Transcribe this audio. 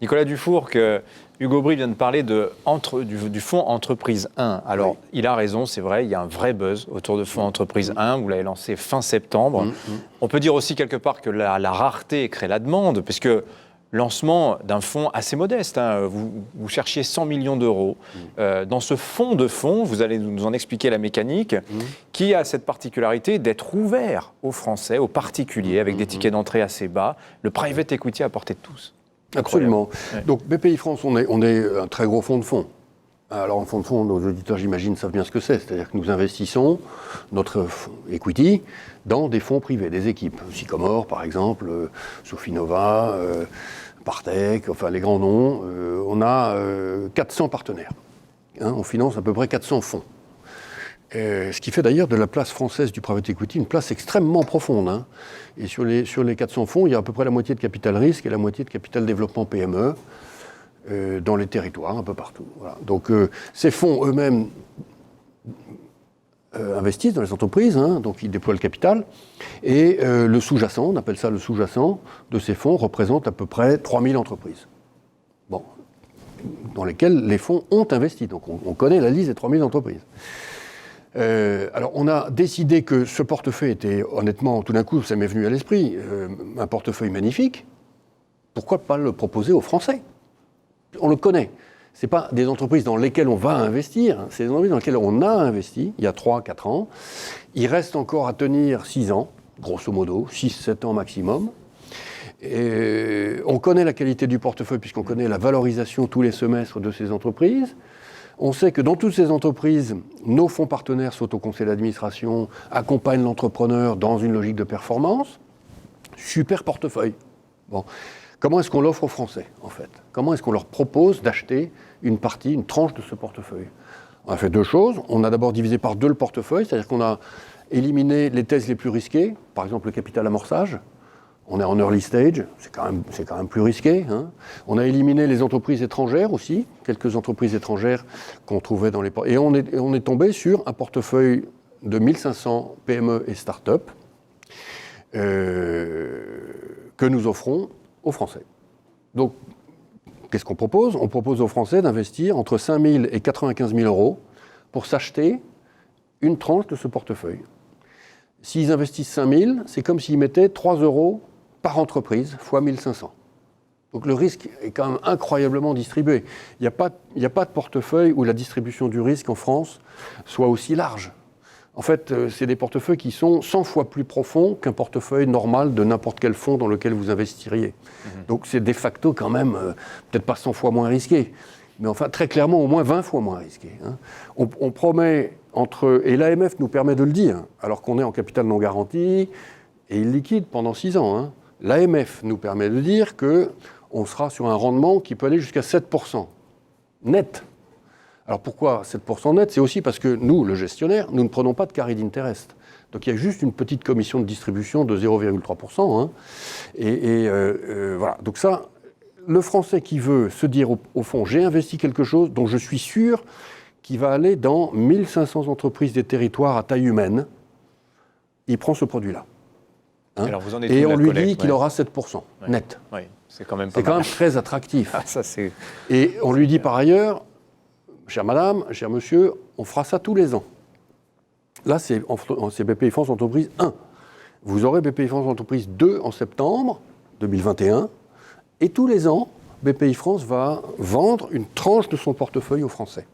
Nicolas Dufour, Hugo Bry vient de parler du fonds Entreprise 1. Alors, oui. Il a raison, c'est vrai, il y a un vrai buzz autour de fonds Entreprise 1. Vous l'avez lancé fin septembre. On peut dire aussi quelque part que la rareté crée la demande, puisque lancement d'un fonds assez modeste. Vous cherchiez 100 millions d'euros. Dans ce fonds de fonds, vous allez nous en expliquer la mécanique, qui a cette particularité d'être ouvert aux Français, aux particuliers, avec des tickets d'entrée assez bas. Le private equity à portée de tous. Absolument. Ouais. Donc BPI France, on est un très gros fonds de fonds. Alors un fonds de fonds, nos auditeurs, j'imagine, savent bien ce que c'est. C'est-à-dire que nous investissons notre equity dans des fonds privés, des équipes. Sycomore, par exemple, Sofinova, Partech, enfin les grands noms. On a 400 partenaires. On finance à peu près 400 fonds. Ce qui fait d'ailleurs de la place française du private equity une place extrêmement profonde. Et sur les 400 fonds, il y a à peu près la moitié de capital risque et la moitié de capital développement PME dans les territoires, un peu partout. Voilà. Donc ces fonds eux-mêmes investissent dans les entreprises, donc ils déploient le capital. Et le sous-jacent, on appelle ça le sous-jacent de ces fonds, représente à peu près 3000 entreprises. Bon, dans lesquelles les fonds ont investi. Donc on connaît la liste des 3000 entreprises. Alors, on a décidé que ce portefeuille était, honnêtement, tout d'un coup, ça m'est venu à l'esprit, un portefeuille magnifique. Pourquoi pas le proposer aux Français ? On le connaît. Ce n'est pas des entreprises dans lesquelles on va investir, c'est des entreprises dans lesquelles on a investi il y a 3-4 ans. Il reste encore à tenir 6 ans, grosso modo, 6-7 ans maximum. Et on connaît la qualité du portefeuille puisqu'on connaît la valorisation tous les semestres de ces entreprises. On sait que dans toutes ces entreprises, nos fonds partenaires sont au conseil d'administration, accompagnent l'entrepreneur dans une logique de performance. Super portefeuille. Bon. Comment est-ce qu'on l'offre aux Français, en fait ? Comment est-ce qu'on leur propose d'acheter une partie, une tranche de ce portefeuille ? On a fait 2 choses. On a d'abord divisé par 2 le portefeuille, c'est-à-dire qu'on a éliminé les thèses les plus risquées, par exemple le capital amorçage. On est en early stage, c'est quand même plus risqué. On a éliminé les entreprises étrangères aussi, quelques entreprises étrangères qu'on trouvait dans les... Et on est tombé sur un portefeuille de 1500 PME et start-up que nous offrons aux Français. Donc, qu'est-ce qu'on propose ? On propose aux Français d'investir entre 5 000 et 95 000 euros pour s'acheter une tranche de ce portefeuille. S'ils investissent 5 000, c'est comme s'ils mettaient 3 euros par entreprise, fois 1500. Donc le risque est quand même incroyablement distribué. Il n'y a pas de portefeuille où la distribution du risque en France soit aussi large. En fait, c'est des portefeuilles qui sont 100 fois plus profonds qu'un portefeuille normal de n'importe quel fonds dans lequel vous investiriez. Donc c'est de facto quand même, peut-être pas 100 fois moins risqué, mais enfin très clairement au moins 20 fois moins risqué. On promet et l'AMF nous permet de le dire, alors qu'on est en capital non garanti et illiquide pendant 6 ans. L'AMF nous permet de dire qu'on sera sur un rendement qui peut aller jusqu'à 7% net. Alors pourquoi 7% net ? C'est aussi parce que nous, le gestionnaire, nous ne prenons pas de carry interest. Donc il y a juste une petite commission de distribution de 0,3%. Voilà. Donc ça, le Français qui veut se dire au fond, j'ai investi quelque chose dont je suis sûr qu'il va aller dans 1500 entreprises des territoires à taille humaine, il prend ce produit-là. Alors vous en êtes et on lui dit qu'il aura 7% net. Oui, c'est quand même pas C'est quand même très attractif. Ça, c'est... Et on lui dit par ailleurs, chère madame, cher monsieur, on fera ça tous les ans. Là, c'est BPI France Entreprise 1. Vous aurez BPI France Entreprise 2 en septembre 2021. Et tous les ans, BPI France va vendre une tranche de son portefeuille aux Français.